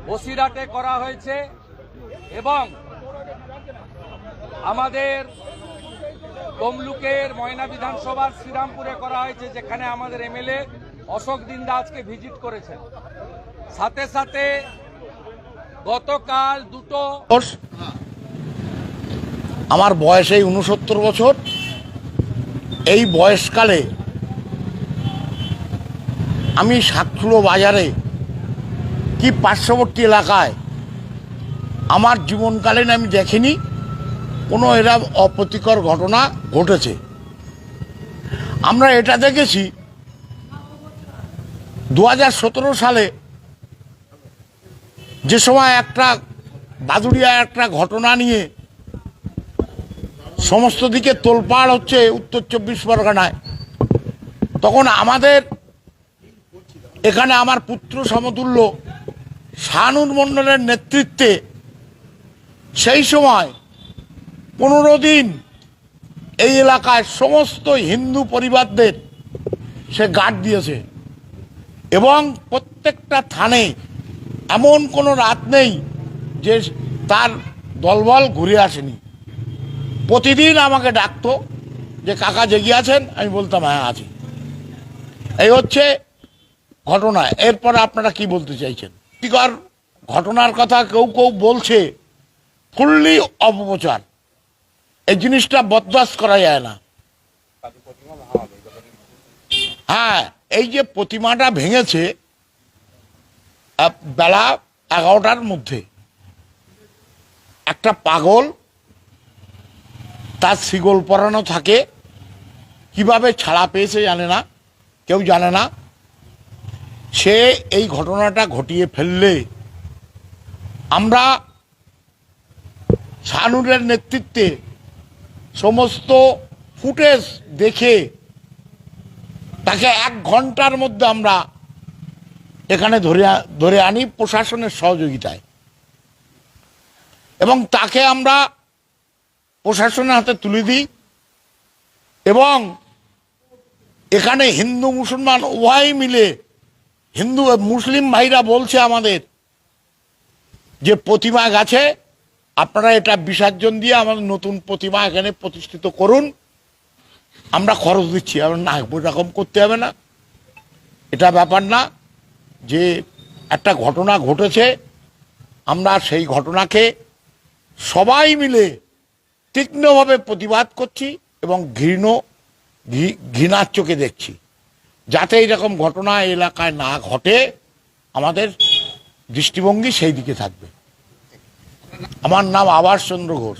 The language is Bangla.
বসিরহাটে করা হয়েছে এবং আমাদের তমলুকের ময়না বিধানসভার শ্রীরামপুরে করা হয়েছে, যেখানে আমাদের এমএলএ অশোক দিন্দা আজকে ভিজিট করেছেন। সাথে সাথে গতকাল দুটো, আমার বয়স এই 69 বছর। এই বয়সকালে আমি সাতক্ষীরা বাজারে কি পার্শ্ববর্তী এলাকায় আমার জীবনকালীন আমি দেখিনি কোনো এরকম অপ্রীতিকর ঘটনা ঘটেছে। আমরা এটা দেখেছি 2017 সালে, যে সময় একটা বাদুড়িয়া একটা ঘটনা নিয়ে সমস্ত দিকে তোলপাড় হচ্ছে উত্তর 24 পরগনায়, তখন আমাদের এখানে আমার পুত্র সমতুল্য শাহানুর মণ্ডলের নেতৃত্বে সেই সময় 15 দিন এই এলাকায় সমস্ত হিন্দু পরিবারদের সে গার্ড দিয়েছে এবং প্রত্যেকটা থানে এমন কোনো রাত নেই যে তার দলবল ঘুরে আসেনি। প্রতিদিন আমাকে ডাকতো যে কাকা জেগে আছেন, আমি বলতাম হ্যাঁ আছি। এই হচ্ছে ঘটনা। এরপর আপনারা কি বলতে চাইছেন? ক্ষতিকর ঘটনার কথা কেউ কেউ বলছে, ফুললি অপপ্রচার। এই জিনিসটা বরদাস্ত করা যায় না। হ্যাঁ, এই যে প্রতিমাটা ভেঙেছে বেলা 11টার মধ্যে, একটা পাগল, তার শিকল পরানো থাকে, কিভাবে ছাড়া পেয়েছে জানে না, কেউ জানে না। সে এই ঘটনাটা ঘটিয়ে ফেললে আমরা শাহানুরের নেতৃত্বে সমস্ত ফুটেজ দেখে তাকে 1 ঘন্টার মধ্যে আমরা এখানে ধরে আনি প্রশাসনের সহযোগিতায়, এবং তাকে আমরা প্রশাসনের হাতে তুলে দিই। এবং এখানে হিন্দু মুসলমান উভয় মিলে, হিন্দু মুসলিম ভাইরা বলছে আমাদের যে প্রতিমা গেছে, আপনারা এটা বিসর্জন দিয়ে আমাদের নতুন প্রতিমা এখানে প্রতিষ্ঠিত করুন, আমরা খরচ দিচ্ছি। আমরা না, এরকম করতে হবে না, এটা ব্যাপার না। যে একটা ঘটনা ঘটেছে, আমরা সেই ঘটনাকে সবাই মিলে তীক্ষ্ণভাবে প্রতিবাদ করছি এবং ঘৃণার চোখে দেখছি, যাতে এইরকম ঘটনা এলাকায় না ঘটে। আমাদের দৃষ্টিভঙ্গি সেই দিকে থাকবে। আমার নাম আবাস চন্দ্র ঘোষ।